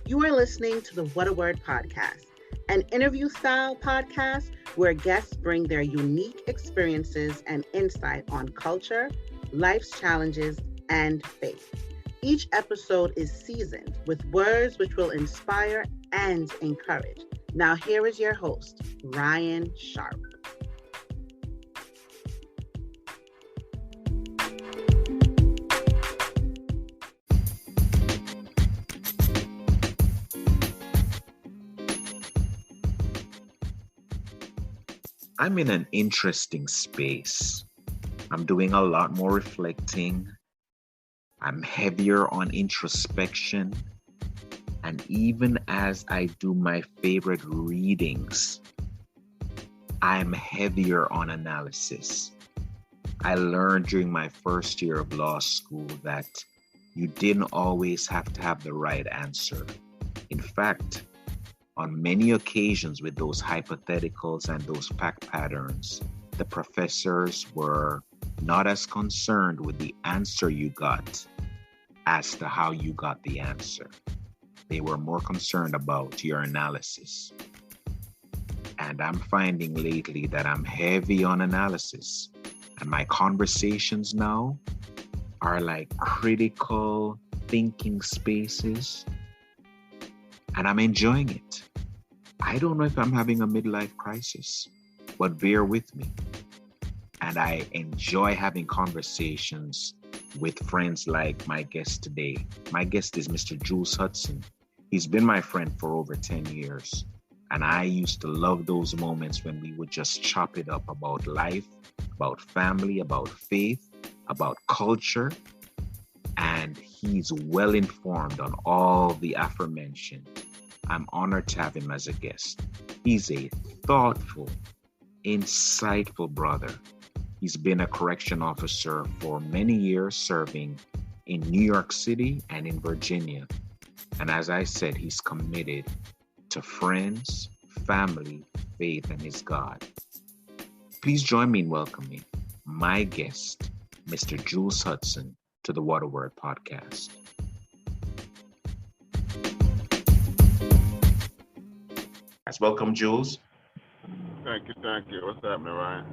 You are listening to the What a Word podcast, an interview style podcast where guests bring their unique experiences and insight on culture, life's challenges, and faith. Each episode is seasoned with words which will inspire and encourage. Now, here is your host, Ryan Sharp. I'm in an interesting space. I'm doing a lot more reflecting. I'm heavier on introspection. And even as I do my favorite readings, I'm heavier on analysis. I learned during my first year of law school that you didn't always have to have the right answer. In fact, on many occasions with those hypotheticals and those fact patterns, the professors were not as concerned with the answer you got as to how you got the answer. They were more concerned about your analysis. And I'm finding lately that I'm heavy on analysis. And my conversations now are like critical thinking spaces. And I'm enjoying it. I don't know if I'm having a midlife crisis, but bear with me. And I enjoy having conversations with friends like my guest today. My guest is Mr. Jules Hudson. He's been my friend for over 10 years. And I used to love those moments when we would just chop it up about life, about family, about faith, about culture. And he's well informed on all the aforementioned. I'm honored to have him as a guest. He's a thoughtful, insightful brother. He's been a correction officer for many years, serving in New York City and in Virginia. And as I said, he's committed to friends, family, faith, and his God. Please join me in welcoming my guest, Mr. Jules Hudson, to the What a Word podcast. Welcome, Jules. Thank you. What's happening, Ryan?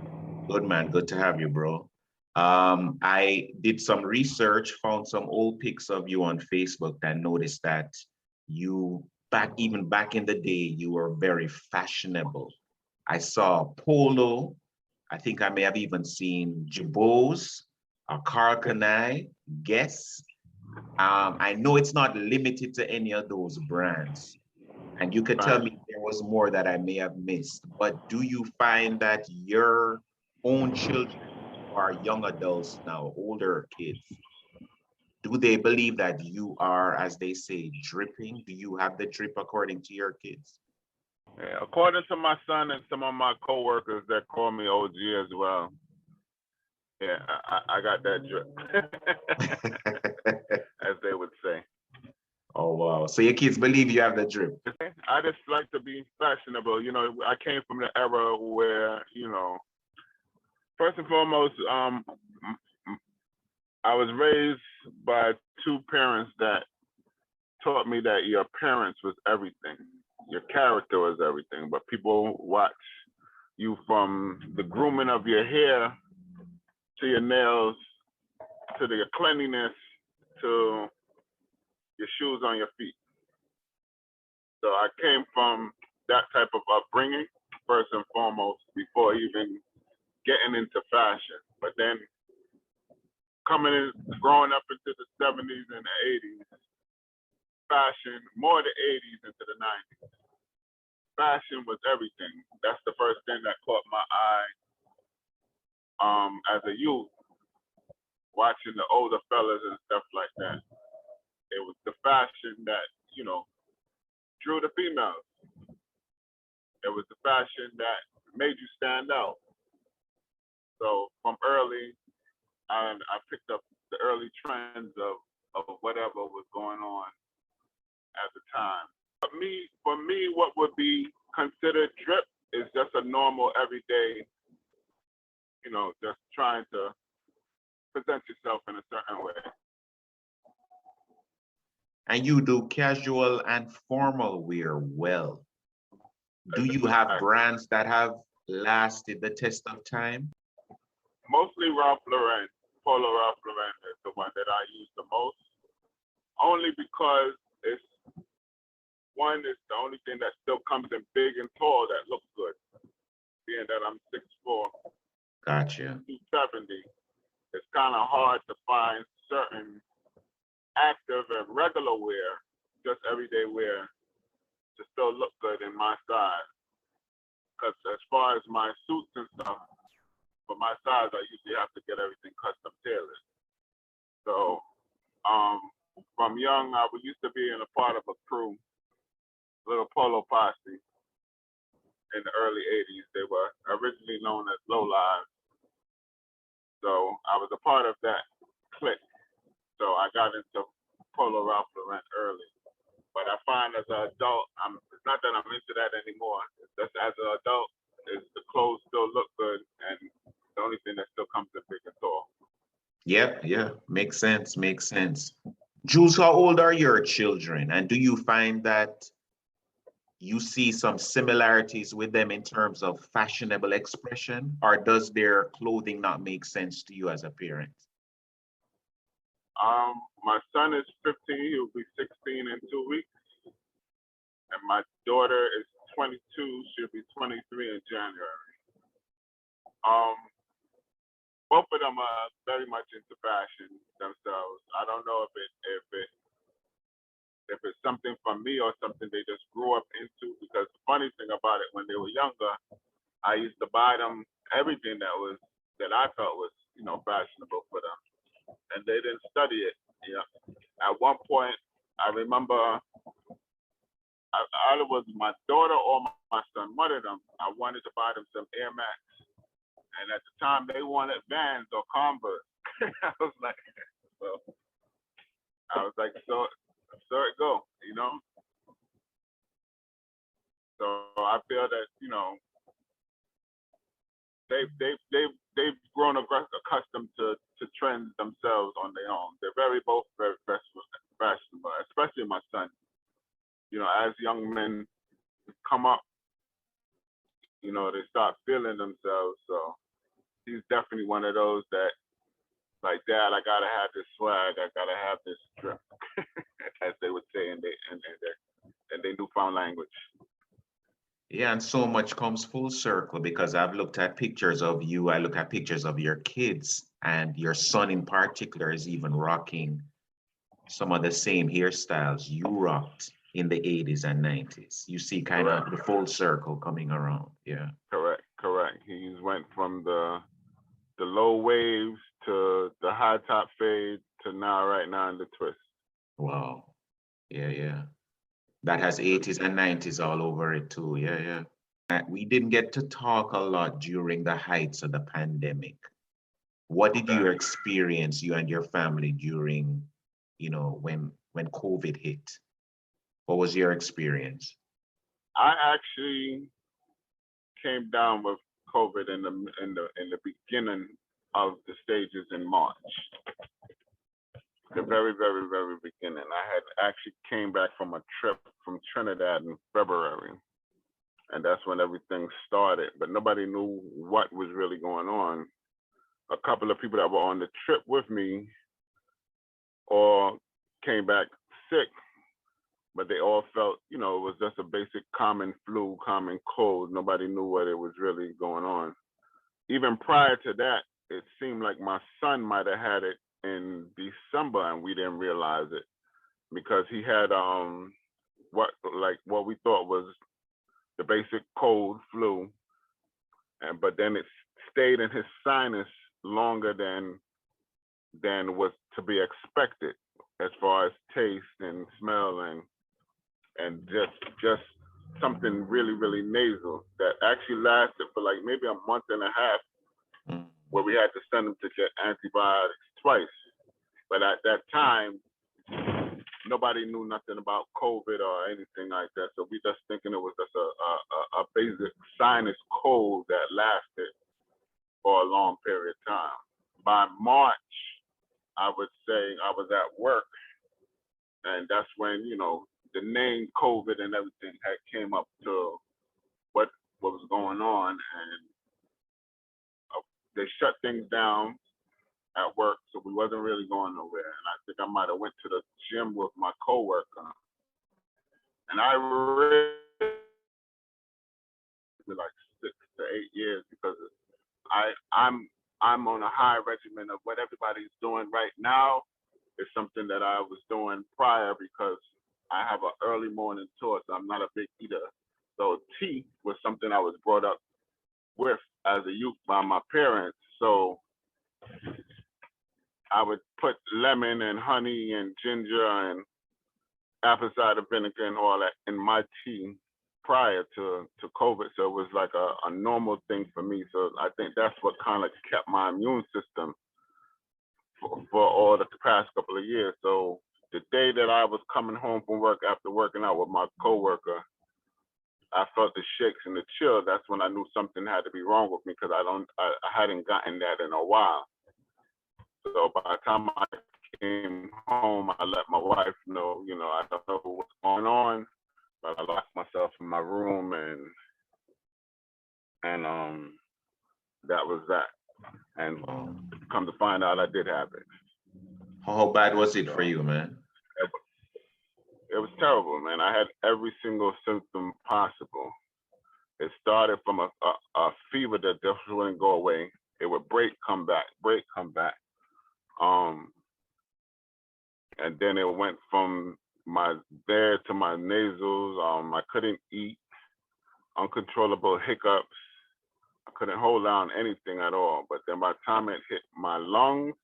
Good, man. Good to have you, bro. I did some research, found some old pics of you on Facebook, and noticed that you even back in the day, you were very fashionable. I saw polo. I think I may have even seen Jabos, Carl Kanai, Guess. I know it's not limited to any of those brands. And you could tell me if there was more that I may have missed. But do you find that your own children are young adults now, older kids, do they believe that you are, as they say, dripping? Do you have the drip according to your kids? Yeah, according to my son and some of my coworkers that call me OG as well. Yeah, I got that drip, as they would say. Oh, wow. So your kids believe you have the drip? I just like to be fashionable. You know, I came from the era where, first and foremost, I was raised by two parents that taught me that your appearance was everything. Your character was everything. But people watch you from the grooming of your hair to your nails to your cleanliness to your shoes on your feet. So I came from that type of upbringing, first and foremost, before even getting into fashion. But then growing up into the 70s and the 80s, fashion, more the 80s into the 90s, fashion was everything. That's the first thing that caught my eye as a youth, watching the older fellas and stuff like that. It was the fashion that, drew the females. It was the fashion that made you stand out. So from early, I picked up the early trends of whatever was going on at the time. For me, what would be considered drip is just a normal everyday, just trying to present yourself in a certain way. And you do casual and formal wear well. Do you have brands that have lasted the test of time? Mostly Ralph Lauren, Polo Ralph Lauren is the one that I use the most, only because it's one is the only thing that still comes in big and tall that looks good. Being that I'm 6'4", Gotcha. 270, it's kind of hard to find certain active and regular wear, just everyday wear, to still look good in my size. Because as far as my suits and stuff, for my size, I usually have to get everything custom tailored. So from young, I used to be in a part of a crew, little polo posse in the early 80s. They were originally known as Low Lives. So I was a part of that clique. So I got into Polo Ralph Lauren early. But I find as an adult, it's not that I'm into that anymore. It's just as an adult, the clothes still look good, and the only thing that still comes in big and tall. Yep, yeah, makes sense, makes sense. Jules, how old are your children? And do you find that you see some similarities with them in terms of fashionable expression, or does their clothing not make sense to you as a parent? My son is 15, he'll be 16 in 2 weeks. And my daughter is 22, she'll be 23 in January. Both of them are very much into fashion themselves. I don't know if it's something from me or something they just grew up into, because the funny thing about it, when they were younger, I used to buy them everything that I felt was, fashionable for them. And they didn't study it. At one point, I remember either was my daughter or my son, one of them, I wanted to buy them some Air Max. And at the time, they wanted Vans or Converse. I was like, so it go, So I feel that, they've grown accustomed to trends themselves on their own. They're both very fashionable, especially my son. As young men come up, they start feeling themselves. So he's definitely one of those that, like, Dad, I gotta have this swag, I gotta have this drip, as they would say in their newfound language. Yeah, and so much comes full circle, because I've looked at pictures of you, I look at pictures of your kids, and your son in particular is even rocking some of the same hairstyles you rocked in the 80s and 90s. You see kind of the full circle coming around. Yeah. Correct. He's went from the low waves to the high top fade to right now in the twist. Wow. Yeah. That has 80s and 90s all over it too. Yeah. We didn't get to talk a lot during the heights of the pandemic. What did you experience, you and your family, during, when COVID hit? What was your experience? I actually came down with COVID in the beginning of the stages in March. The very, very, very beginning. I had actually came back from a trip from Trinidad in February. And that's when everything started. But nobody knew what was really going on. A couple of people that were on the trip with me all came back sick, but they all felt, it was just a basic common flu, common cold. Nobody knew what it was really going on. Even prior to that, it seemed like my son might have had it in December, and we didn't realize it, because he had what we thought was the basic cold flu, but then it stayed in his sinus longer than was to be expected, as far as taste and smell and just something really, really nasal that actually lasted for like maybe a month and a half, where we had to send him to get antibiotics twice. But at that time, nobody knew nothing about COVID or anything like that. So we just thinking it was just a basic sinus cold that lasted for a long period of time. By March, I would say I was at work, and that's when the name COVID and everything had came up to what was going on, and they shut things down at work, so we wasn't really going nowhere. And I think I might have went to the gym with my coworker, and I really like 6 to 8 years because I'm on a high regimen of what everybody's doing right now is something that I was doing prior because I have an early morning tour, so I'm not a big eater. So tea was something I was brought up with as a youth by my parents. So I would put lemon and honey and ginger and apple cider vinegar and all that in my tea prior to COVID. So it was like a normal thing for me. So I think that's what kind of kept my immune system for all the past couple of years. So the day that I was coming home from work after working out with my coworker, I felt the shakes and the chill. That's when I knew something had to be wrong with me because I hadn't gotten that in a while. So by the time I came home, I let my wife know, I don't know what's going on, but I locked myself in my room and that was that. And come to find out, I did have it. How bad was it for you, man? It was terrible, man. I had every single symptom possible. It started from a fever that just wouldn't go away. It would break, come back. And then it went from there to my nasals. I couldn't eat, uncontrollable hiccups. I couldn't hold down anything at all. But then by the time it hit my lungs,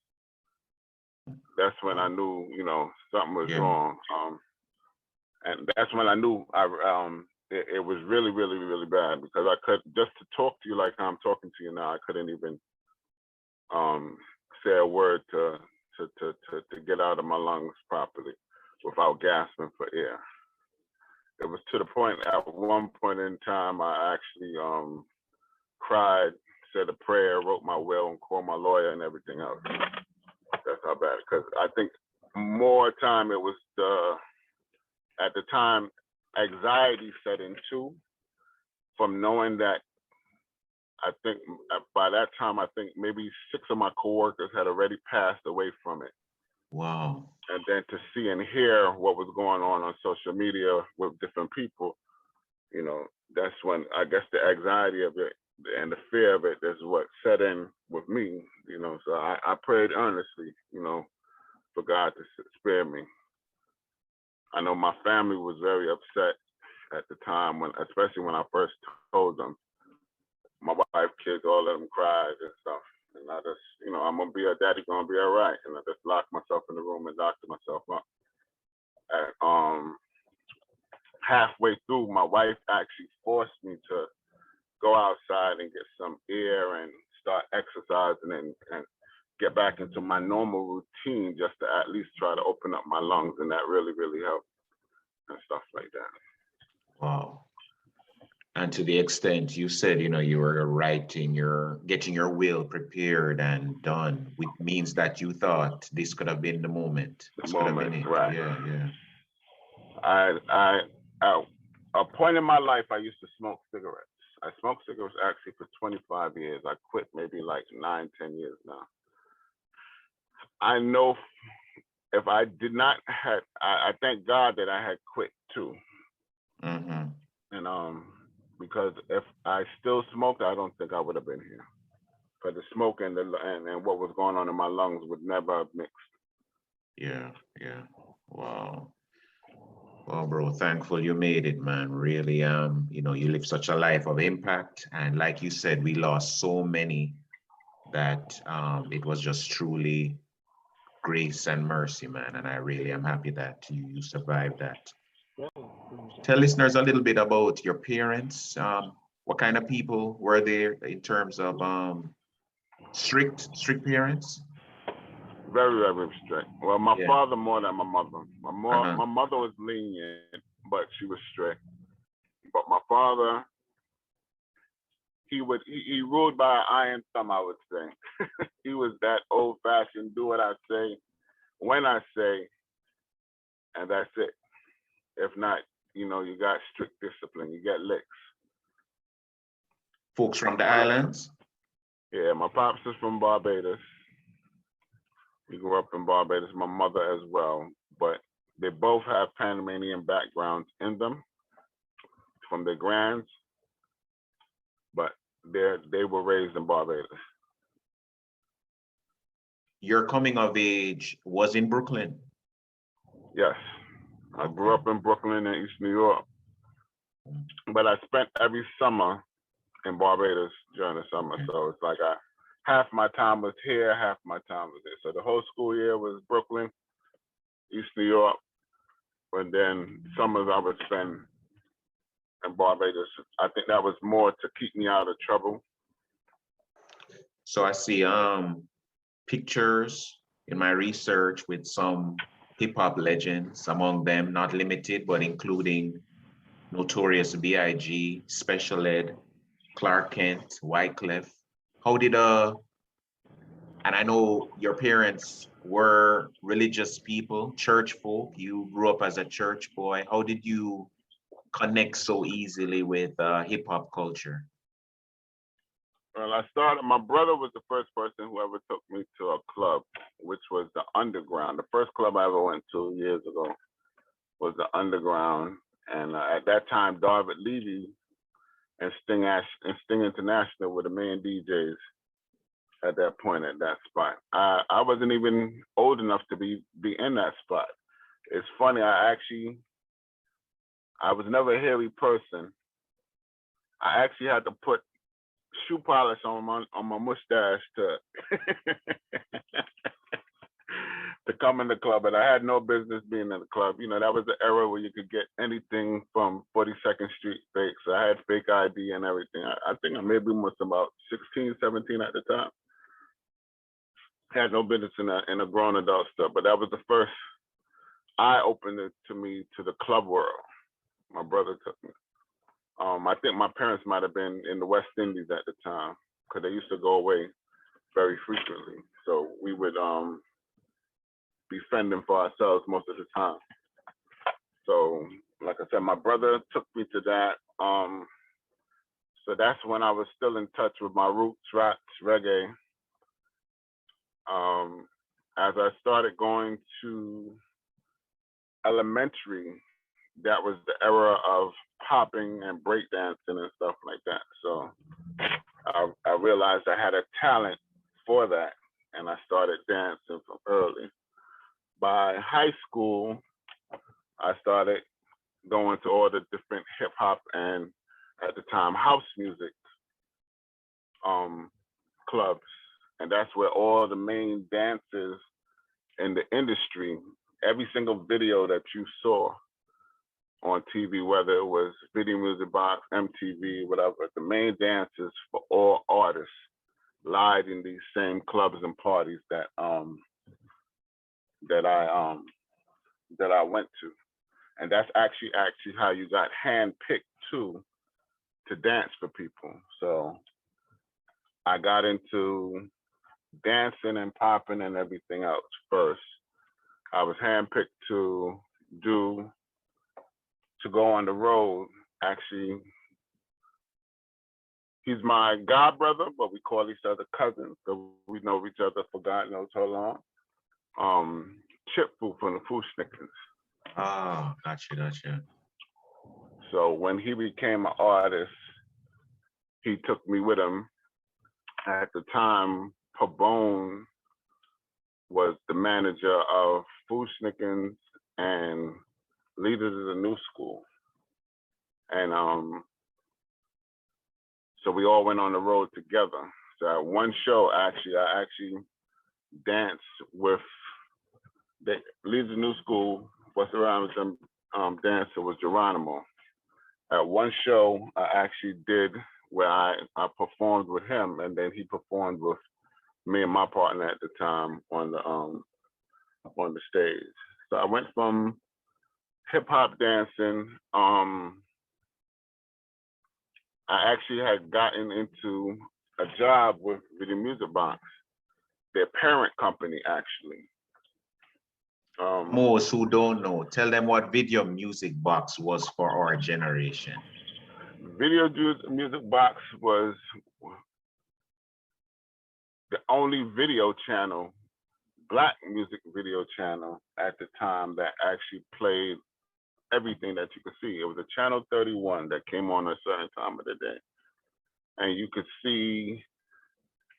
that's when I knew, something was wrong. And that's when I knew it was really, really, really bad because I could just to talk to you like I'm talking to you now. I couldn't even say a word to get out of my lungs properly without gasping for air. It was to the point at one point in time I actually cried, said a prayer, wrote my will, and called my lawyer and everything else. That's how bad. Because I think more time it was at the time anxiety set in too, from knowing that I think by that time I think maybe 6 of my coworkers had already passed away from it. Wow. And then to see and hear what was going on social media with different people, that's when I guess the anxiety of it and the fear of it is what set in with me, so I prayed earnestly, for God to spare me. I know my family was very upset at the time especially when I first told them. My wife, kids, all of them cried and stuff. And I just, I'm gonna be a daddy, gonna be all right. And I just locked myself in the room and locked myself up. And halfway through, my wife actually forced me to go outside and get some air and start exercising and get back into my normal routine just to at least try to open up my lungs, and that really, really helped and stuff like that. Wow. And to the extent you said, you were getting your will prepared and done, which means that you thought this could have been the moment. This could have been it. Right. Yeah. At a point in my life, I used to smoke cigarettes. I smoked cigarettes actually for 25 years. I quit maybe like 9, 10 years now. I know if I did not have, I thank God that I had quit too. Mm-hmm. And because if I still smoked, I don't think I would have been here. Because the smoke and what was going on in my lungs would never have mixed. Yeah. Wow. Well, bro, thankful you made it, man. Really, you live such a life of impact. And like you said, we lost so many that it was just truly grace and mercy, man. And I really am happy that you survived that. Tell listeners a little bit about your parents. What kind of people were there in terms of strict parents? Very, very strict. Well, my father more than my mother. My mother was lenient, but she was strict. But my father, he ruled by an iron thumb, I would say. He was that old-fashioned, do what I say, when I say, and that's it. If not, you got strict discipline. You get licks. Folks from the islands? Yeah, my pops is from Barbados. He grew up in Barbados. My mother as well, but they both have Panamanian backgrounds in them from their grands, but they were raised in Barbados. Your coming of age was in Brooklyn? Yes, I grew up in Brooklyn in East New York, but I spent every summer in Barbados during the summer. So it's like half my time was here, half my time was there. So the whole school year was Brooklyn, East New York, and then summers I would spend in Barbados. I think that was more to keep me out of trouble. So I see pictures in my research with some hip hop legends, among them not limited, but including Notorious B.I.G., Special Ed, Clark Kent, Wyclef. How did and I know your parents were religious people, church folk. You grew up as a church boy. How did you connect so easily with hip hop culture? Well, my brother was the first person who ever took me to a club, which was the Underground. The first club I ever went to years ago was the Underground. And at that time, David Levy and Sting International were the main DJs at that point at that spot. I wasn't even old enough to be in that spot. It's funny, I was never a hairy person. I actually had to put shoe polish on my mustache to to come in the club, and I had no business being in the club. That was the era where you could get anything from 42nd Street fake. So I had fake ID and everything. I think I maybe was about 16, 17 at the time. Had no business in a grown adult stuff, but that was the first eye opener to me to the club world. My brother took me. I think my parents might have been in the West Indies at the time because they used to go away very frequently. So we would be fending for ourselves most of the time. So, like I said, my brother took me to that. So that's when I was still in touch with my roots, rap, reggae. As I started going to elementary, that was the era of popping and breakdancing and stuff like that. So I realized I had a talent for that, and I started dancing from early. By high school, I started going to all the different hip hop and, at the time, house music clubs. And that's where all the main dancers in the industry, every single video that you saw on TV, whether it was Video Music Box, MTV, whatever, the main dancers for all artists lied in these same clubs and parties that I went to. And that's actually how you got handpicked too to dance for people. So I got into dancing and popping and everything else first. I was handpicked to go on the road. Actually, he's my god brother, but we call each other cousins, so we know each other for God knows how long. Chip Fu from the Fooshnickers. Oh, gotcha. So when he became an artist, he took me with him. At the time, Pabon was the manager of Fooshnickers and Leaders of the New School. And so we all went on the road together. So at one show, I actually danced with the Leaders of the New School. What's around with them dancer was Geronimo. At one show, I actually did where I performed with him, and then he performed with me and my partner at the time on the stage. So I went from hip hop dancing. I actually had gotten into a job with Video Music Box, their parent company actually. Most who don't know, tell them what video music box was for our generation. Video music box was the only video channel, black music video channel at the time that actually played everything that you could see. It was a channel 31 that came on a certain time of the day. And you could see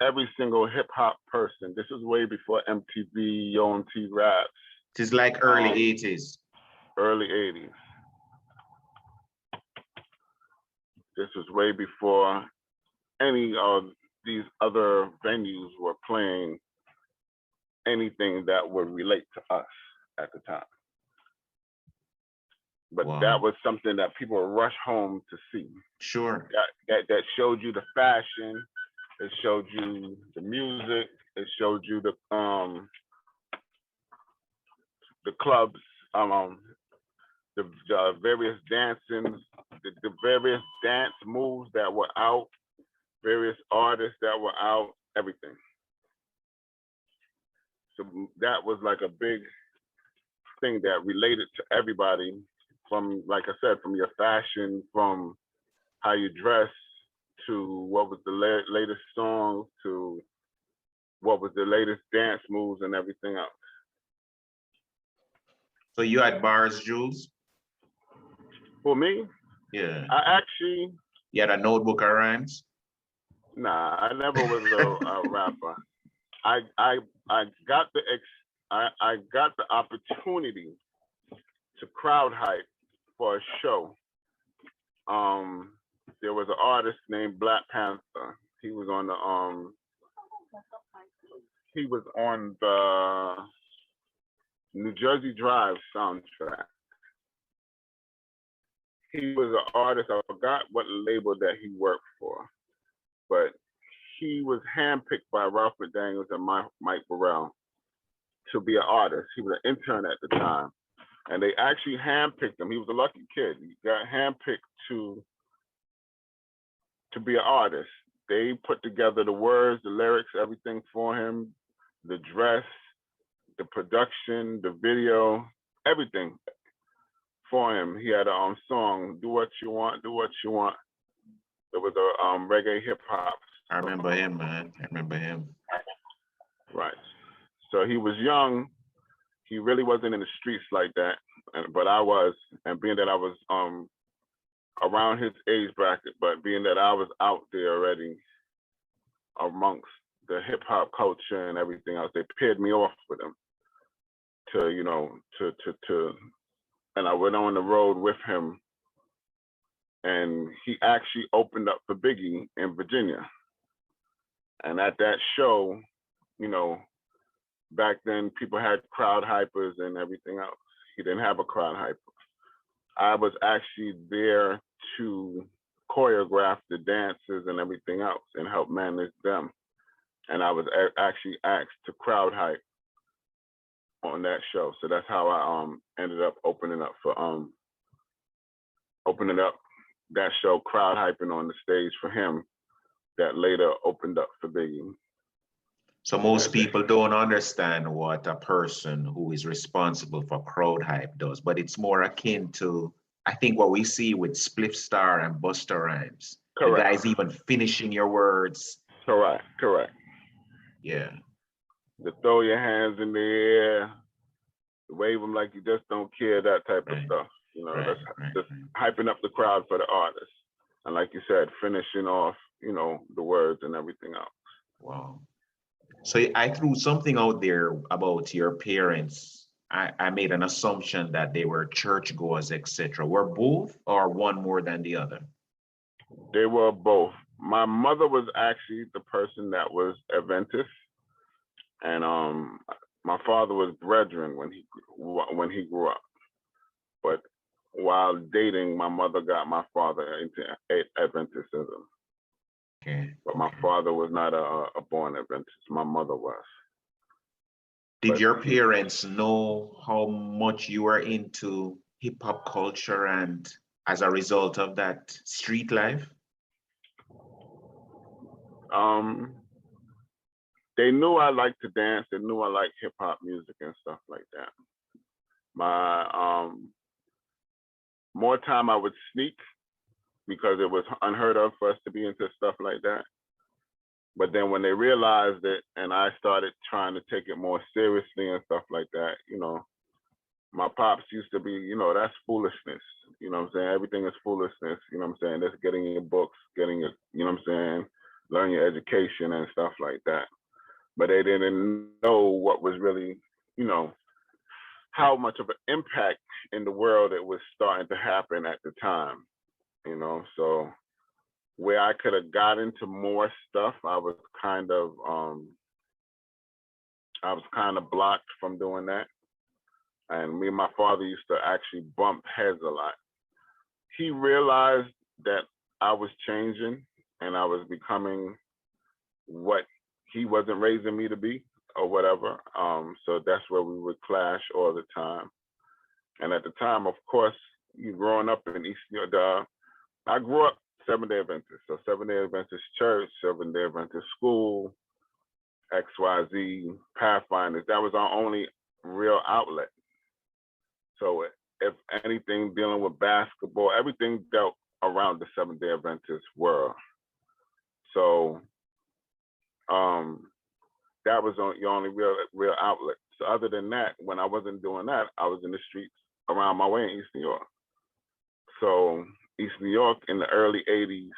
every single hip hop person. This is way before MTV, OMT Raps. It is like early 80s. Early 80s. This was way before any of these other venues were playing anything that would relate to us at the time. But wow. That was something that people would rush home to see. Sure. That showed you the fashion, it showed you the music, it showed you the clubs, the various dancing, the various dance moves that were out, various artists that were out, everything. So that was like a big thing that related to everybody, from, like I said, from your fashion, from how you dress, to what was the latest song, to what was the latest dance moves and everything else. So you had bars, Jules? For me? Yeah. I actually... You had a notebook of rhymes? Nah, I never was a rapper. I got the opportunity to crowd hype for a show. There was an artist named Black Panther. He was on the New Jersey Drive soundtrack. He was an artist. I forgot what label that he worked for, but he was handpicked by Ralph McDaniels and Mike Burrell to be an artist. He was an intern at the time, and they actually handpicked him. He was a lucky kid. He got handpicked to be an artist. They put together the words, the lyrics, everything for him, the dress, the production, the video, everything for him. He had a song, "Do What You Want, Do What You Want." There was a reggae hip hop. I remember him, man. I remember him. Right. So he was young. He really wasn't in the streets like that, but I was. And being that I was around his age bracket, but being that I was out there already amongst the hip hop culture and everything else, they paired me off with him and I went on the road with him, and he actually opened up for Biggie in Virginia. And at that show, back then people had crowd hypers and everything else. He didn't have a crowd hyper. I was actually there to choreograph the dances and everything else and help manage them. And I was actually asked to crowd hype on that show. So that's how I ended up opening up that show, crowd hyping on the stage for him, that later opened up for Biggie. So most people don't understand what a person who is responsible for crowd hype does, but it's more akin to, I think, what we see with Spliff Star and Busta Rhymes. Correct. The guys even finishing your words. Correct. Yeah. To throw your hands in the air, wave them like you just don't care, that type of stuff. That's hyping up the crowd for the artist. And like you said, finishing off, the words and everything else. Wow. So I threw something out there about your parents. I made an assumption that they were churchgoers, etc. Were both or one more than the other? They were both. My mother was actually the person that was Adventist, and my father was Brethren when he grew up. But while dating, my mother got my father into Adventism. Okay. But my father was not a born Adventist. My mother was. Did your parents know how much you were into hip hop culture and as a result of that street life? They knew I liked to dance. They knew I liked hip hop music and stuff like that. My more time I would sneak because it was unheard of for us to be into stuff like that. But then when they realized it and I started trying to take it more seriously and stuff like that, my pops used to be, that's foolishness. You know what I'm saying? Everything is foolishness. You know what I'm saying? That's getting your books, getting your, you know what I'm saying? Learn your education and stuff like that. But they didn't know what was really, how much of an impact in the world it was starting to happen at the time. So where I could have got into more stuff, I was kind of blocked from doing that. And me and my father used to actually bump heads a lot. He realized that I was changing and I was becoming what he wasn't raising me to be or whatever. So that's where we would clash all the time. And at the time, of course, you growing up in East New York, I grew up Seventh-day Adventist. So Seventh-day Adventist church, Seventh-day Adventist school, XYZ, Pathfinders. That was our only real outlet. So if anything dealing with basketball, everything dealt around the Seventh-day Adventist world. So that was your only real outlet. So other than that, when I wasn't doing that, I was in the streets around my way in East New York. So East New York in the early 80s.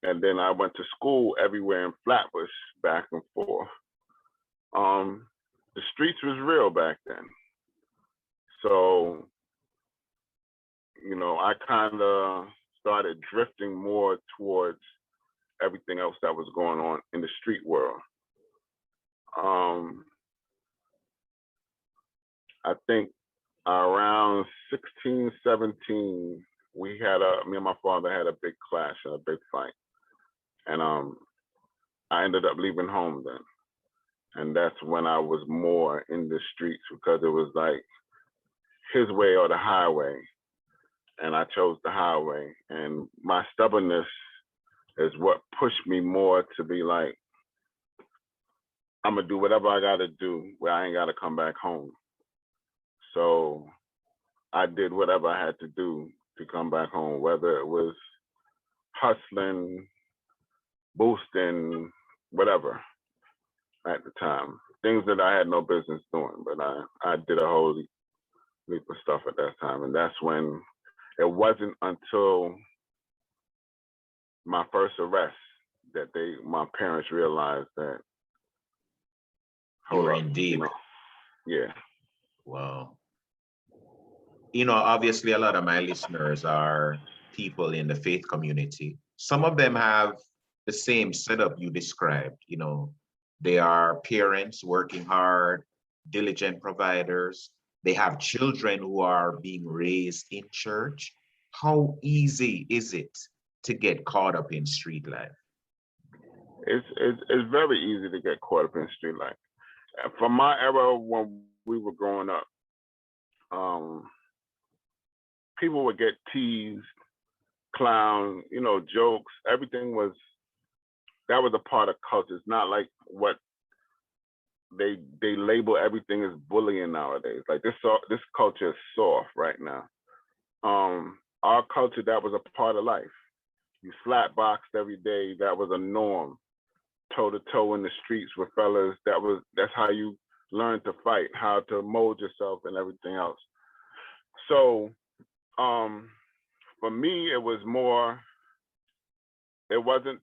And then I went to school everywhere in Flatbush, back and forth. The streets was real back then. So, I kind of started drifting more towards everything else that was going on in the street world. I think around 16, 17, me and my father had a big clash and a big fight. And I ended up leaving home then. And that's when I was more in the streets because it was like his way or the highway. And I chose the highway. And my stubbornness is what pushed me more to be like, I'm gonna do whatever I gotta do where I ain't gotta come back home. So I did whatever I had to do to come back home, whether it was hustling, boosting, whatever at the time. Things that I had no business doing, but I did a whole leap of stuff at that time. And that's when it wasn't until my first arrest that my parents realized that you were in deep. Yeah. Wow. Obviously a lot of my listeners are people in the faith community. Some of them have the same setup you described. They are parents working hard, diligent providers. They have children who are being raised in church. How easy is it to get caught up in street life? It's very easy to get caught up in street life. From my era when we were growing up, people would get teased, clown, jokes. Everything that was a part of culture. It's not like what they label everything as bullying nowadays. Like this culture is soft right now. Our culture, that was a part of life. You slap boxed every day. That was a norm. Toe to toe in the streets with fellas. That's how you learn to fight, how to mold yourself and everything else. So for me, it wasn't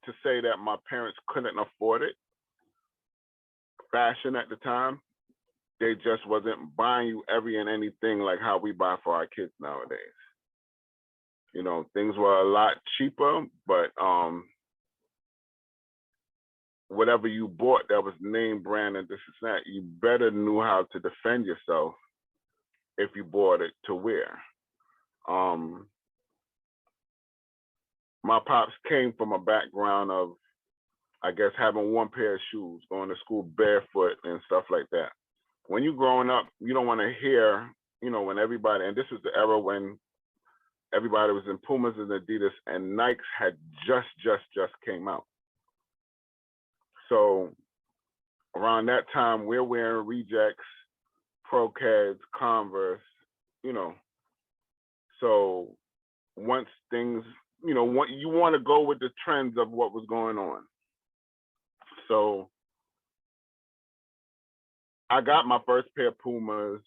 to say that my parents couldn't afford it. Fashion at the time, they just wasn't buying you every and anything like how we buy for our kids nowadays. Things were a lot cheaper, but whatever you bought that was name brand and this and that, you better knew how to defend yourself if you bought it to wear. My pops came from a background of, I guess, having one pair of shoes, going to school barefoot and stuff like that. When you're growing up, you don't want to hear, when everybody, and this was the era when everybody was in Pumas and Adidas and Nikes had just came out. So around that time, we're wearing rejects, Croquettes, Converse, you know. So once things, you want to go with the trends of what was going on. So I got my first pair of Pumas.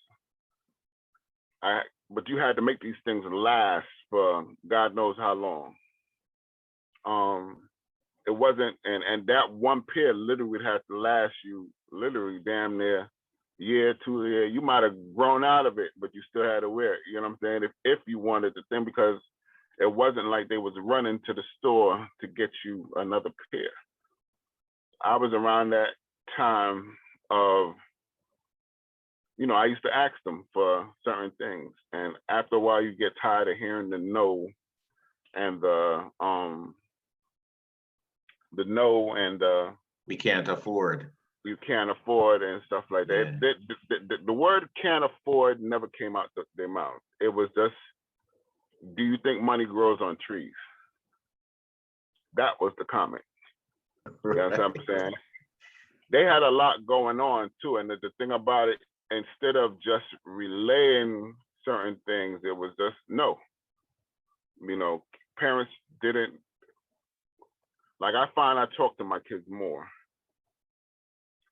But you had to make these things last for God knows how long. It wasn't, and that one pair literally would have to last you literally damn near year, 2 years. You might have grown out of it, but you still had to wear it. You know what I'm saying? If you wanted the thing, because it wasn't like they was running to the store to get you another pair. I was around that time of, I used to ask them for certain things, and after a while, you get tired of hearing the no, and the no and we can't afford. You can't afford and stuff like that. Yeah. The word "can't afford" never came out their mouth. It was just, "Do you think money grows on trees?" That was the comment. Right. You know what I'm saying? They had a lot going on too, and the thing about it, instead of just relaying certain things, it was just no. Parents didn't, like, I find I talk to my kids more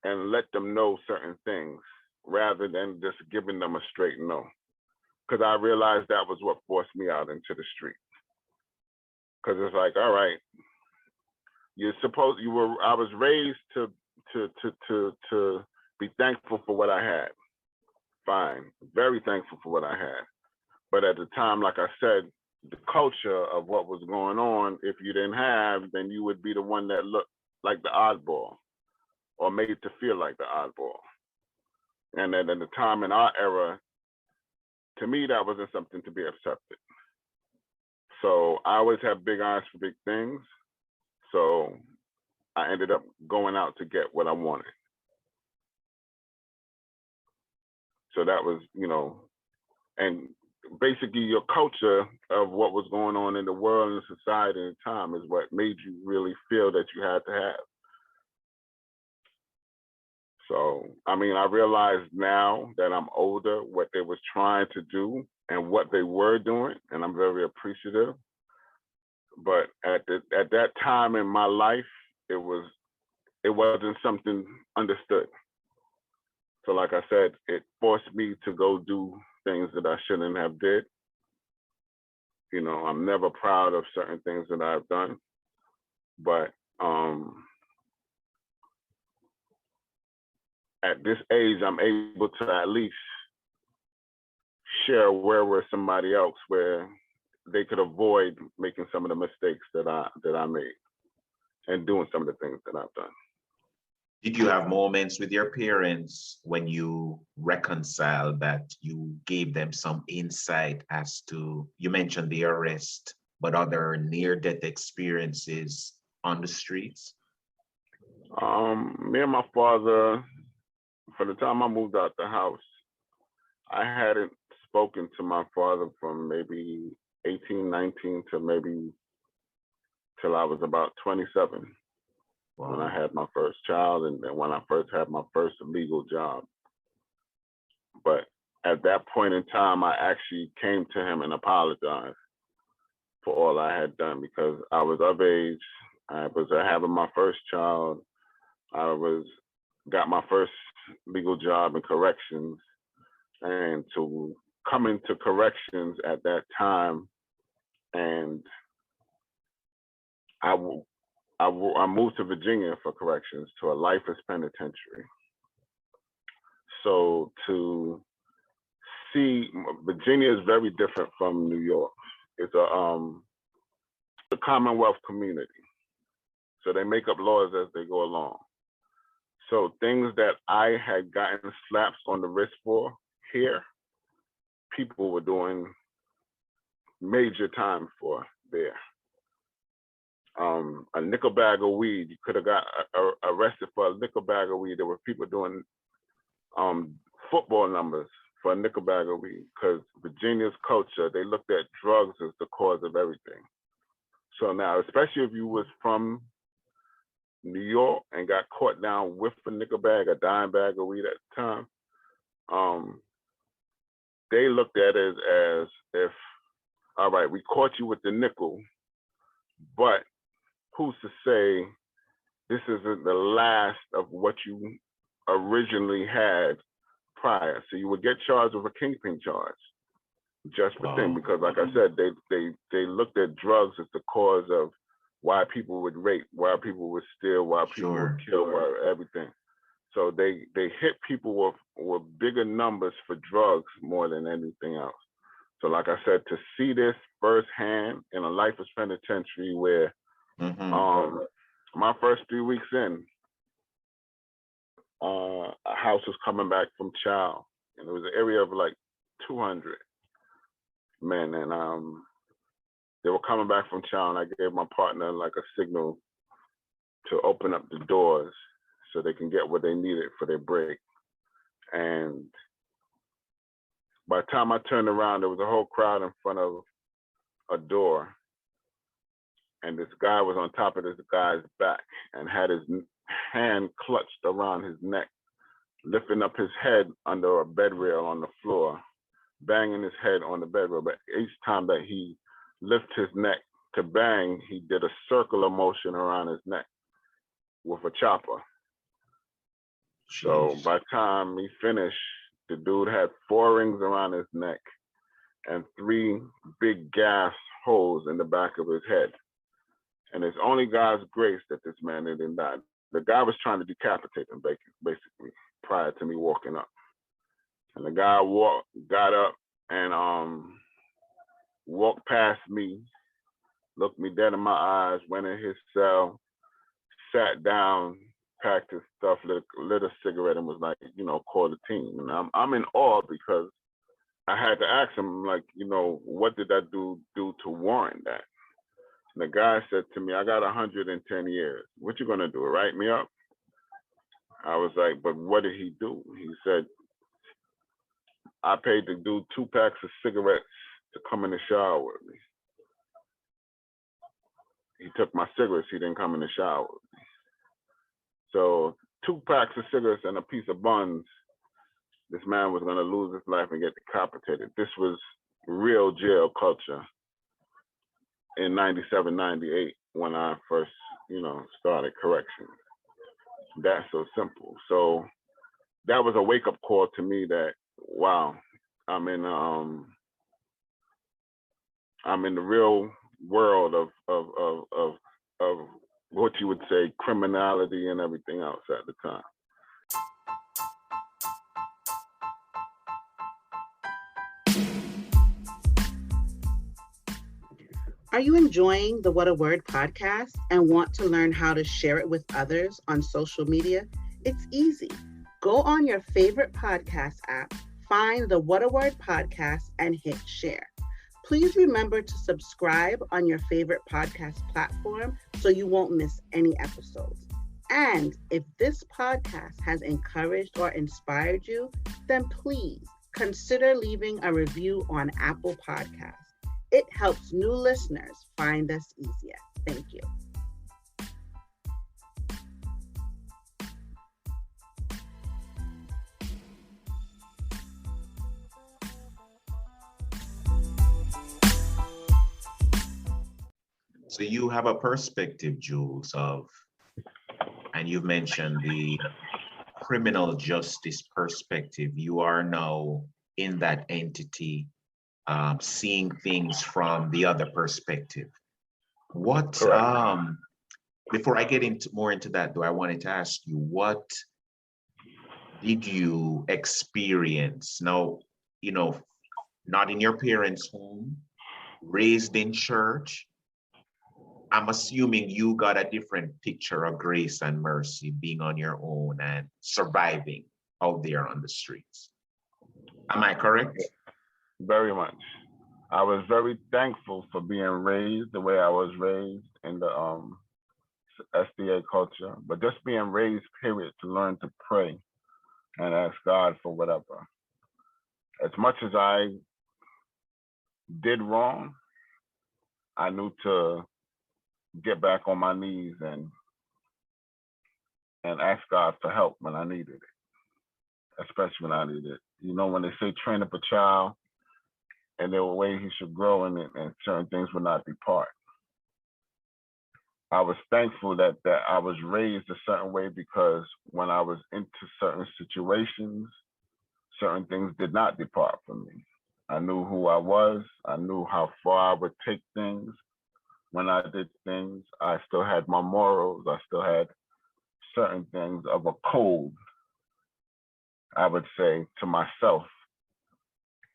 and let them know certain things rather than just giving them a straight no. Because I realized that was what forced me out into the street. Because it's like, all right, I was raised to be thankful for what I had. Fine, very thankful for what I had. But at the time, like I said, the culture of what was going on, if you didn't have, then you would be the one that looked like the oddball or made to feel like the oddball. And then at the time in our era, to me, that wasn't something to be accepted. So I always have big eyes for big things. So I ended up going out to get what I wanted. So that was, and basically your culture of what was going on in the world and society at the time is what made you really feel that you had to have. So, I realize now that I'm older what they was trying to do and what they were doing, and I'm very appreciative. But at that time in my life, it wasn't something understood. So like I said, it forced me to go do things that I shouldn't have did. I'm never proud of certain things that I've done, but at this age, I'm able to at least share where with somebody else where they could avoid making some of the mistakes that I made and doing some of the things that I've done. Did you have moments with your parents when you reconciled that you gave them some insight as to, you mentioned the arrest, but other near-death experiences on the streets? Me and my father, for the time I moved out the house, I hadn't spoken to my father from maybe 18, 19 to maybe till I was about 27. Wow. When I had my first child and then when I first had my first legal job. But at that point in time, I actually came to him and apologized for all I had done because I was of age. I was having my first child. I got my first legal job in corrections, and to come into corrections at that time, and I moved to Virginia for corrections to a lifeless penitentiary. So to see, Virginia is very different from New York. It's a Commonwealth community. So they make up laws as they go along. So things that I had gotten slaps on the wrist for here, people were doing major time for there. A nickel bag of weed, you could have got arrested for a nickel bag of weed. There were people doing football numbers for a nickel bag of weed because Virginia's culture, they looked at drugs as the cause of everything. So now, especially if you was from New York and got caught down with a nickel bag, a dime bag of weed at the time, um, they looked at it as if, all right, we caught you with the nickel, but who's to say this isn't the last of what you originally had prior? So you would get charged with a kingpin charge, just for thing, because like I said, they looked at drugs as the cause of why people would rape, why people would steal, why people would kill, why everything. So they hit people with bigger numbers for drugs more than anything else. So like I said, to see this firsthand in a lifeless penitentiary where my first 3 weeks in, a house was coming back from child, and it was an area of like 200 men, and they were coming back from child, and I gave my partner like a signal to open up the doors so they can get what they needed for their break. And by the time I turned around, there was a whole crowd in front of a door, and this guy was on top of this guy's back and had his hand clutched around his neck, lifting up his head under a bed rail on the floor, banging his head on the bed rail. But each time that he lifted his neck to bang, he did a circular motion around his neck with a chopper. Jeez. So by the time he finished, the dude had 4 rings around his neck and 3 big gas holes in the back of his head. And it's only God's grace that this man didn't die. The guy was trying to decapitate him, basically, prior to me walking up. And the guy got up and walked past me, looked me dead in my eyes, went in his cell, sat down, packed his stuff, lit a cigarette, and was like, call the team. And I'm in awe because I had to ask him, like, what did that do to warrant that? And the guy said to me, I got 110 years. What you gonna do, write me up? I was like, but what did he do? He said, I paid the dude 2 packs of cigarettes to come in the shower with me. He took my cigarettes, he didn't come in the shower with me. So 2 packs of cigarettes and a piece of buns, this man was gonna lose his life and get decapitated. This was real jail culture in 97, 98, when I first, started corrections. That's so simple. So that was a wake-up call to me that, wow, I'm in the real world of what you would say criminality and everything else at the time. Are you enjoying the What a Word podcast and want to learn how to share it with others on social media? It's easy. Go on your favorite podcast app, find the What a Word podcast, and hit share. Please remember to subscribe on your favorite podcast platform so you won't miss any episodes. And if this podcast has encouraged or inspired you, then please consider leaving a review on Apple Podcasts. It helps new listeners find us easier. Thank you. So you have a perspective, Jules, and you've mentioned the criminal justice perspective. You are now in that entity, seeing things from the other perspective. What, before I get more into that, though, I wanted to ask you, what did you experience? Now, not in your parents' home, raised in church. I'm assuming you got a different picture of grace and mercy being on your own and surviving out there on the streets. Am I correct? Very much. I was very thankful for being raised the way I was raised in the SDA culture, but just being raised, period, to learn to pray and ask God for whatever. As much as I did wrong, I knew to get back on my knees and ask God for help when I needed it. especially when I did it. You know, when they say train up a child and the way he should grow and certain things will not depart. I was thankful that I was raised a certain way because when I was into certain situations, certain things did not depart from me. I knew who I was. I knew how far I would take things. When I did things, I still had my morals. I still had certain things of a code, I would say, to myself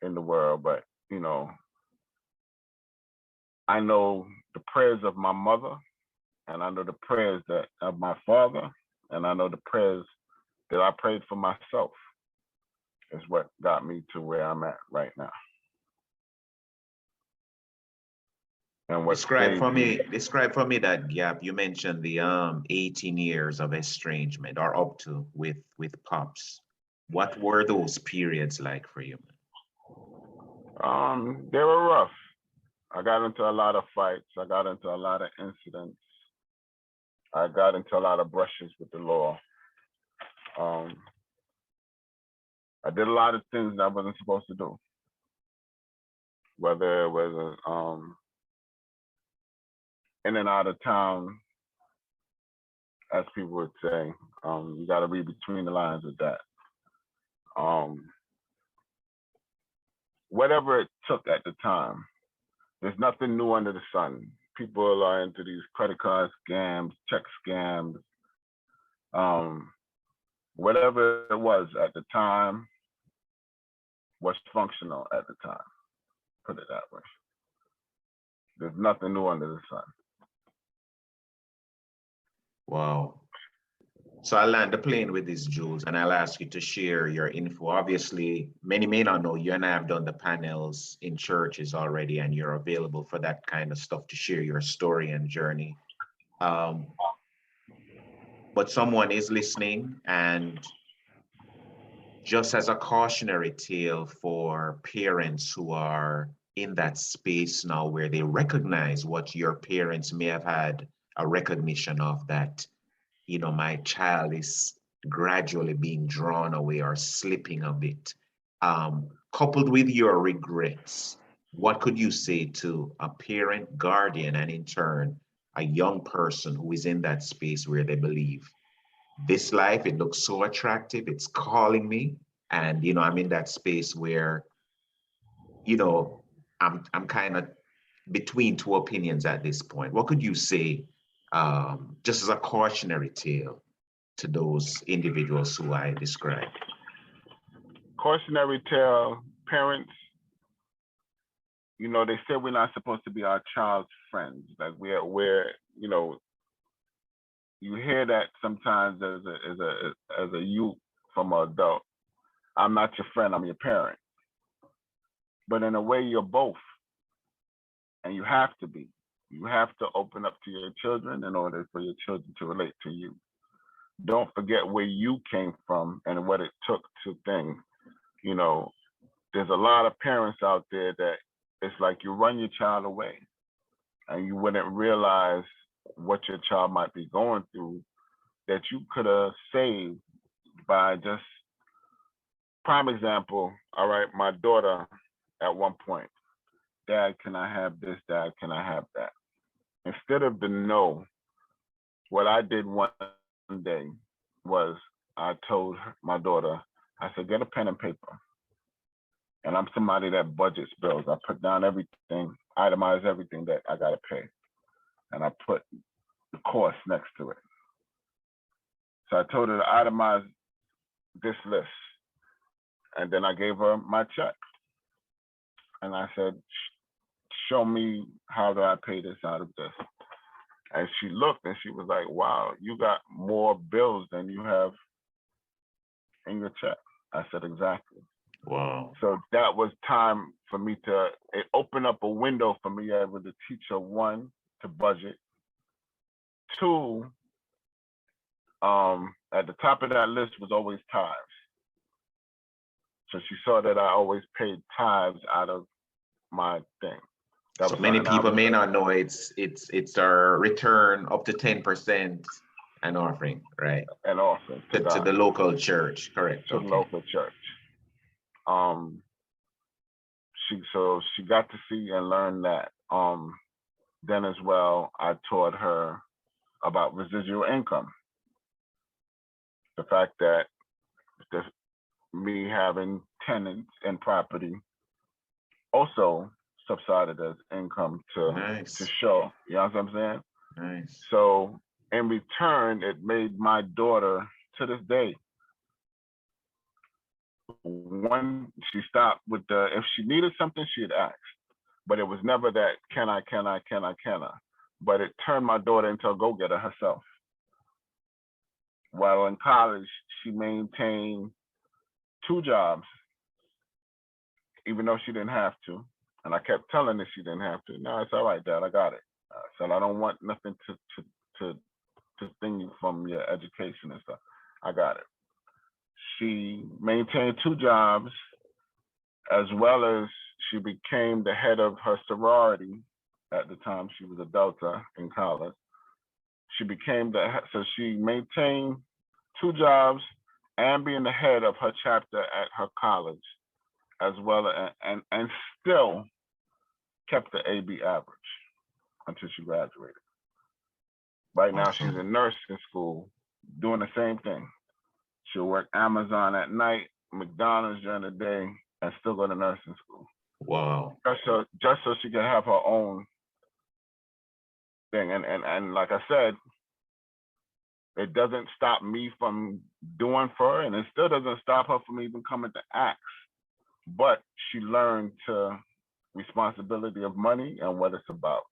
in the world. But, you know, I know the prayers of my mother, and I know the prayers of my father, and I know the prayers that I prayed for myself is what got me to where I'm at right now. And what describe for me that gap. You mentioned the 18 years of estrangement or up to with Pops. What were those periods like for you? They were rough. I got into a lot of fights. I got into a lot of incidents. I got into a lot of brushes with the law. I did a lot of things that I wasn't supposed to do. Whether it was in and out of town, as people would say, you got to read between the lines with that. Whatever it took at the time, there's nothing new under the sun. People are into these credit card scams, check scams, whatever it was at the time was functional at the time. Put it that way. There's nothing new under the sun. Wow. So I'll land the plane with this, Jules, and I'll ask you to share your info. Obviously, many may not know you and I have done the panels in churches already, and you're available for that kind of stuff to share your story and journey. But someone is listening, and just as a cautionary tale for parents who are in that space now where they recognize what your parents may have had a recognition of, that, you know, my child is gradually being drawn away or slipping a bit. Coupled with your regrets, what could you say to a parent, guardian, and in turn, a young person who is in that space where they believe this life, it looks so attractive, it's calling me, and, you know, I'm in that space where, you know, I'm kind of between two opinions at this point. What could you say, just as a cautionary tale to those individuals who I described? Cautionary tale, parents, you know, they say we're not supposed to be our child's friends. Like we're, you know, you hear that sometimes as a youth from an adult. I'm not your friend, I'm your parent. But in a way, you're both, and you have to be. You have to open up to your children in order for your children to relate to you. Don't forget where you came from and what it took to things. You know, there's a lot of parents out there that it's like you run your child away and you wouldn't realize what your child might be going through that you could have saved by just, prime example, all right, my daughter at one point, Dad, can I have this? Dad, can I have that? Instead of the no, what I did one day was I told my daughter, I said, get a pen and paper. And I'm somebody that budgets bills. I put down everything, itemize everything that I got to pay. And I put the cost next to it. So I told her to itemize this list. And then I gave her my check. And I said, show me how do I pay this out of this. And she looked and she was like, wow, you got more bills than you have in your check. I said, exactly. Wow. So that was time for me it opened up a window for me able to teach her, one, to budget. Two, at the top of that list was always tithes. So she saw that I always paid tithes out of my thing. So many people may not know it's our return up to 10%. An offering, right? an offering to To God, the local church, correct? to the Okay. local church. Um, she got to see and learn that. Then as well, I taught her about residual income, the fact that the, me having tenants and property also subsided as income to Nice, show. You know what I'm saying? nice. So in return, it made my daughter to this day. When she stopped with if she needed something, she'd ask, but it was never that can I. But it turned my daughter into a go-getter herself. While in college, she maintained 2 jobs, even though she didn't have to. And I kept telling her she didn't have to. No, it's all right, Dad. I got it. I said I don't want nothing to sting you from your education and stuff. I got it. She maintained 2 jobs, as well as she became the head of her sorority. At the time, she was a Delta in college. So she maintained 2 jobs and being the head of her chapter at her college, as well as, and still kept the AB average until she graduated. Right now, she's Awesome. in nursing school doing the same thing. She'll work Amazon at night, McDonald's during the day, and still go to nursing school. Wow. Just so she can have her own thing. And like I said, it doesn't stop me from doing for her, and it still doesn't stop her from even coming to ask. But she learned the responsibility of money and what it's about.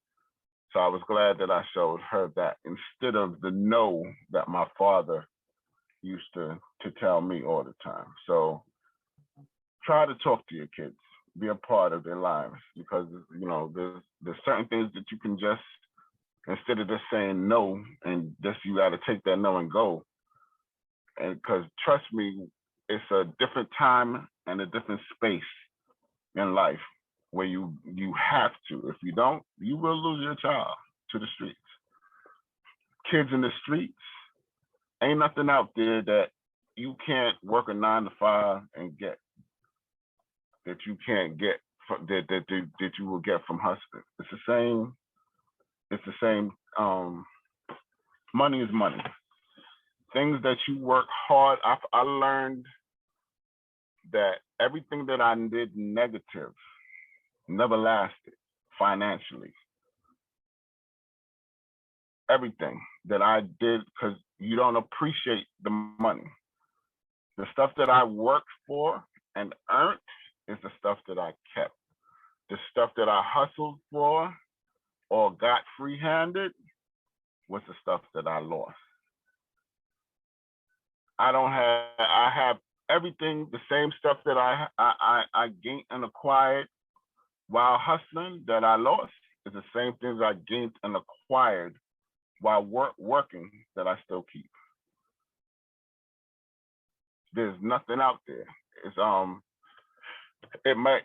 So I was glad that I showed her that instead of the no that my father used to tell me all the time. So try to talk to your kids, be a part of their lives, because there's certain things that you can just, instead of just saying no and just you got to take that no and go. And because trust me, it's a different time and a different space in life where you have to. If you don't, you will lose your child to the streets. Kids in the streets, ain't nothing out there that you can't work a 9 to 5 and get, that you can't get that you will get from hustling. It's the same. It's the same. Money is money. Things that you work hard. I learned that everything that I did negative never lasted financially. Everything that I did, because you don't appreciate the money. The stuff that I worked for and earned is the stuff that I kept. The stuff that I hustled for or got free-handed was the stuff that I lost. I have everything, the same stuff that I gained and acquired while hustling that I lost is the same things I gained and acquired while working that I still keep. There's nothing out there. It's it might,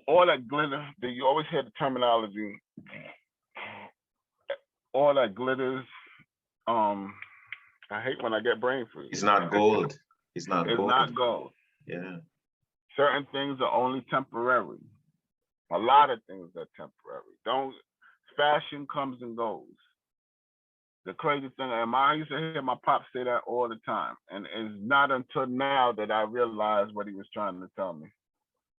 all that glitter that you always hear the terminology, all that glitters, I hate when I get brain freeze. It's not gold. It's not It's gold. not gold. Yeah. Certain things are only temporary. A lot of things are temporary. Fashion comes and goes. The crazy thing, and I used to hear my pop say that all the time, and it's not until now that I realized what he was trying to tell me.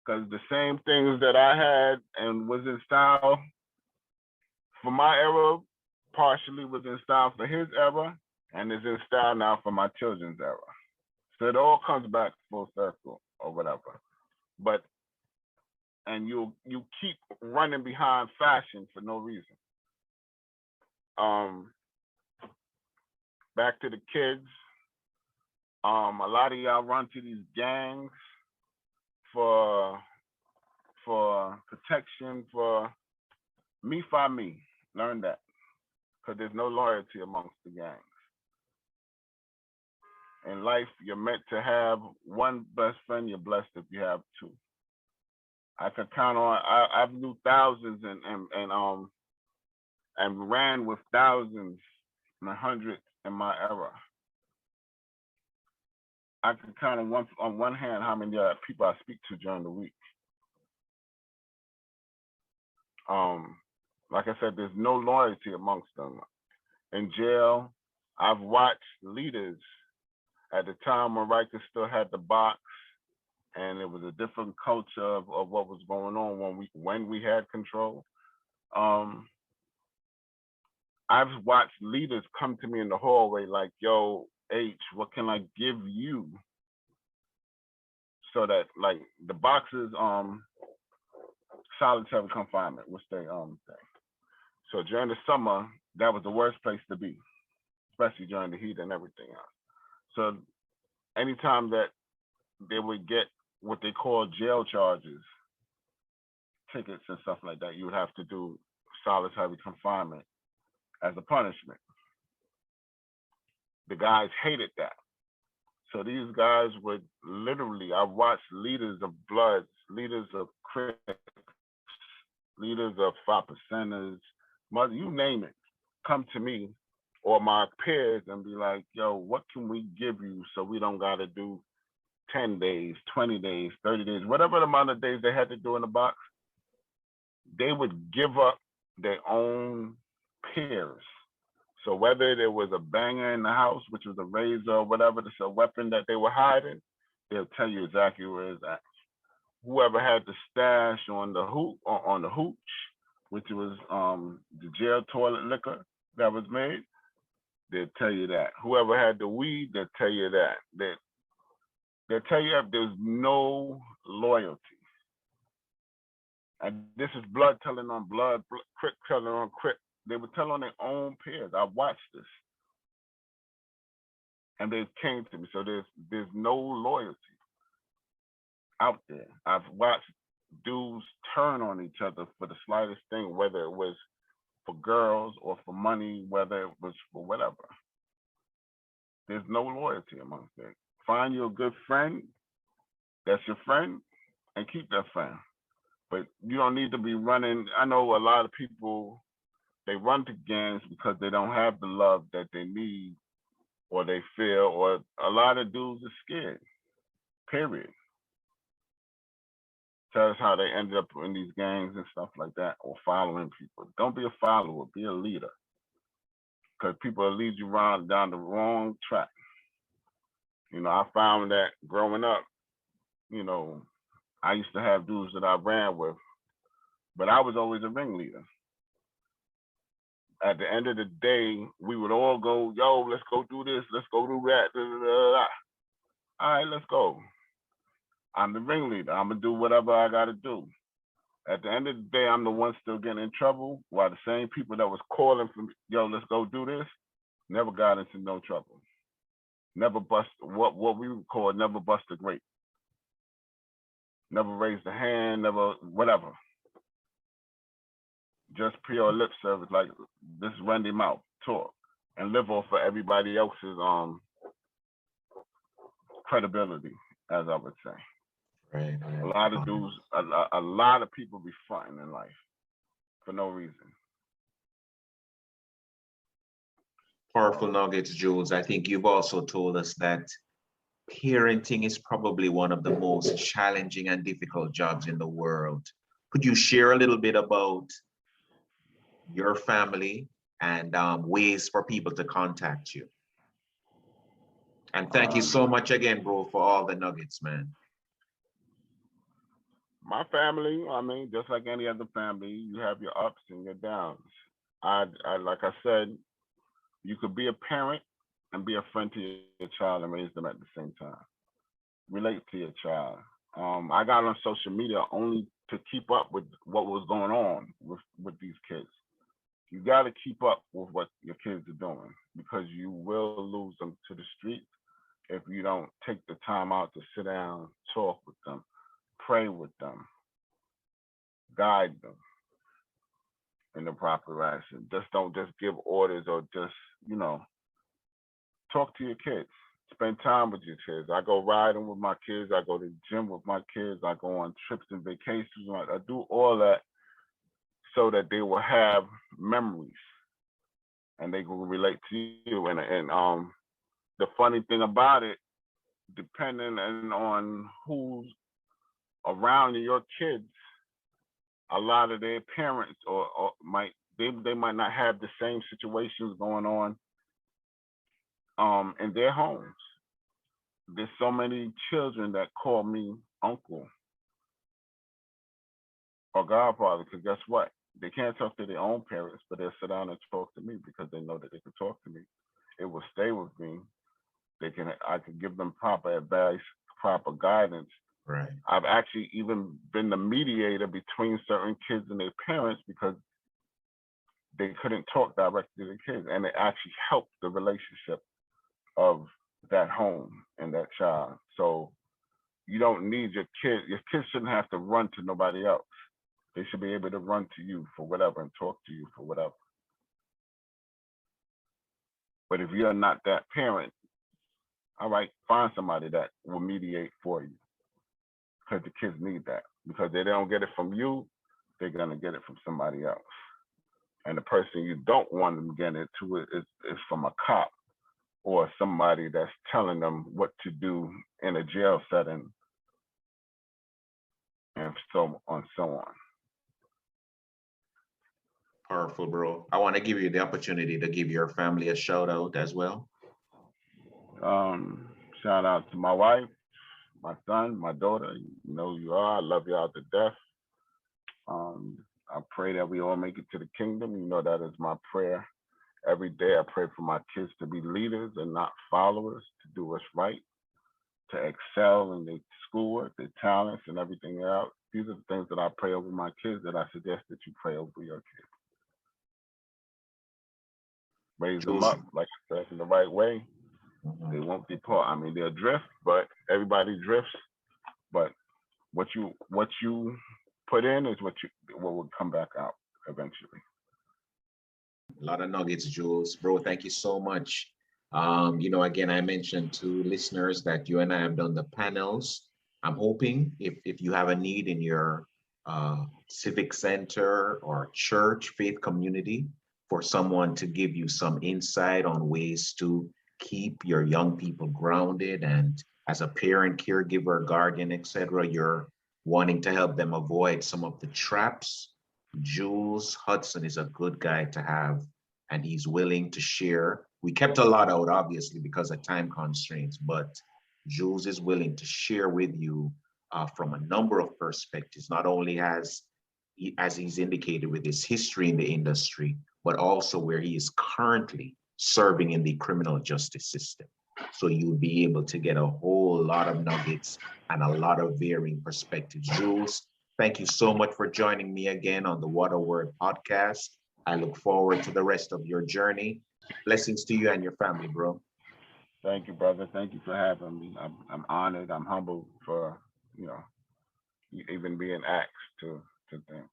Because the same things that I had and was in style for my era, partially was in style for his era, and is in style now for my children's era. So it all comes back full circle or whatever. But and you keep running behind fashion for no reason. Back to the kids. A lot of y'all run to these gangs for protection, for me for me. Learn that, because there's no loyalty amongst the gangs. In life, you're meant to have one best friend. You're blessed if you have 2. I can count on. I've knew thousands and ran with thousands and hundreds in my era. I can count on one hand how many people I speak to during the week. Like I said, there's no loyalty amongst them. In jail, I've watched leaders at the time when Rikers still had the box, and it was a different culture of what was going on when we had control. I've watched leaders come to me in the hallway like, "Yo, H, what can I give you?" So that, like, the boxes, solitary confinement, which they thing. So during the summer, that was the worst place to be, especially during the heat and everything else. So anytime that they would get what they call jail charges, tickets and stuff like that, you would have to do solitary confinement as a punishment. The guys hated that. So these guys would literally, I watched leaders of Bloods, leaders of Crips, leaders of 5%ers, you name it, come to me or my peers and be like, "Yo, what can we give you so we don't got to do 10 days, 20 days, 30 days, whatever the amount of days they had to do in the box." They would give up their own peers. So whether there was a banger in the house, which was a razor or whatever, it's a weapon that they were hiding, they'll tell you exactly where it's at. Whoever had the stash on the hooch, which was the jail toilet liquor that was made, they'll tell you that. Whoever had the weed, they'll tell you that. They'll tell you that there's no loyalty. And this is blood telling on blood, Crip telling on Crip. They would tell on their own peers. I watched this. And they came to me. So there's no loyalty out there. I've watched dudes turn on each other for the slightest thing, whether it was for girls or for money, whether it was for whatever. There's no loyalty amongst it. Find you a good friend, that's your friend, and keep that friend. But you don't need to be running. I know a lot of people, they run to gangs because they don't have the love that they need or they feel, or a lot of dudes are scared, period. Tell us how they ended up in these gangs and stuff like that, or following people. Don't be a follower, be a leader. Because people will lead you down the wrong track. You know, I found that growing up, you know, I used to have dudes that I ran with, but I was always a ringleader. At the end of the day, we would all go, "Yo, let's go do this, let's go do that. Da, da, da, da. All right, let's go. I'm the ringleader. I'm gonna do whatever I gotta do. At the end of the day, I'm the one still getting in trouble, while the same people that was calling for me, "Yo, let's go do this," never got into no trouble. Never bust what we would call never bust a grape. Never raised a hand, never whatever. Just pure lip service, like this Randy mouth talk, and live off of everybody else's credibility, as I would say. Right. A lot of dudes, a lot of people be fronting in life for no reason. Powerful nuggets, Jules. I think you've also told us that parenting is probably one of the most challenging and difficult jobs in the world. Could you share a little bit about your family and ways for people to contact you? And thank you so much again, bro, for all the nuggets, man. My family, I mean, just like any other family, you have your ups and your downs. I like I said, you could be a parent and be a friend to your child and raise them at the same time. Relate to your child. I got on social media only to keep up with what was going on with these kids. You got to keep up with what your kids are doing, because you will lose them to the streets if you don't take the time out to sit down, talk with them, pray with them, guide them in the proper direction. Just don't just give orders, or just, you know, talk to your kids. Spend time with your kids. I go riding with my kids. I go to the gym with my kids. I go on trips and vacations. I do all that so that they will have memories and they will relate to you. And the funny thing about it, depending on who's around your kids, a lot of their parents or they might not have the same situations going on in their homes. There's so many children that call me uncle or godfather, because guess what? They can't talk to their own parents, but they'll sit down and talk to me because they know that they can talk to me. It will stay with me. I can give them proper advice, proper guidance. Right. I've actually even been the mediator between certain kids and their parents because they couldn't talk directly to the kids, and it actually helped the relationship of that home and that child. So you don't need your kids. Your kids shouldn't have to run to nobody else. They should be able to run to you for whatever and talk to you for whatever. But if you're not that parent, all right, find somebody that will mediate for you, because the kids need that. Because if they don't get it from you, they're gonna get it from somebody else. And the person you don't want them getting it to is from a cop or somebody that's telling them what to do in a jail setting, and so on. Powerful, bro. I want to give you the opportunity to give your family a shout out as well. Shout out to my wife, my son, my daughter. You know who you are. I love y'all to death. I pray that we all make it to the kingdom. You know that is my prayer. Every day I pray for my kids to be leaders and not followers, to do what's right, to excel in their schoolwork, their talents, and everything else. These are the things that I pray over my kids that I suggest that you pray over your kids. Raise them up, like I said, in the right way. They won't depart. I mean, they'll drift, but everybody drifts. But what you put in is what will come back out eventually. A lot of nuggets, Jules. Bro, thank you so much. Again, I mentioned to listeners that you and I have done the panels. I'm hoping if you have a need in your civic center or church, faith community, for someone to give you some insight on ways to keep your young people grounded, and as a parent, caregiver, guardian, etc., you're wanting to help them avoid some of the traps, Jules Hudson is a good guy to have, and he's willing to share. We kept a lot out, obviously, because of time constraints, but Jules is willing to share with you from a number of perspectives, not only as he's indicated with his history in the industry, but also where he is currently serving in the criminal justice system. So you'll be able to get a whole lot of nuggets and a lot of varying perspectives. Jules, thank you so much for joining me again on the What a Word podcast. I look forward to the rest of your journey. Blessings to you and your family, bro. Thank you, brother. Thank you for having me. I'm honored. I'm humbled for, even being asked to think.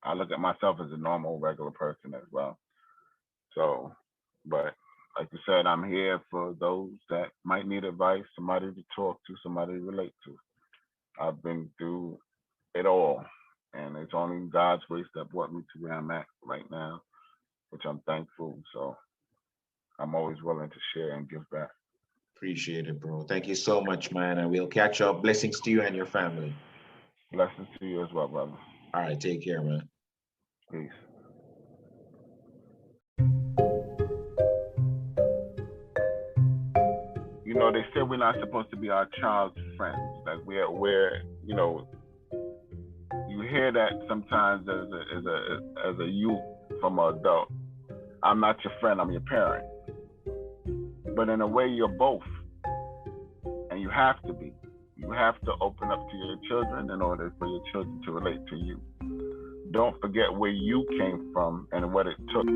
I look at myself as a normal, regular person as well. So, but like you said, I'm here for those that might need advice, somebody to talk to, somebody to relate to. I've been through it all, and it's only God's grace that brought me to where I'm at right now, which I'm thankful. So I'm always willing to share and give back. Appreciate it, bro. Thank you so much, man. And we'll catch up. Blessings to you and your family. Blessings to you as well, brother. All right, take care, man. Peace. They said we're not supposed to be our child's friends. Like we're you hear that sometimes as a youth from an adult. I'm not your friend, I'm your parent. But in a way, you're both, and you have to be. You have to open up to your children in order for your children to relate to you. Don't forget where you came from and what it took.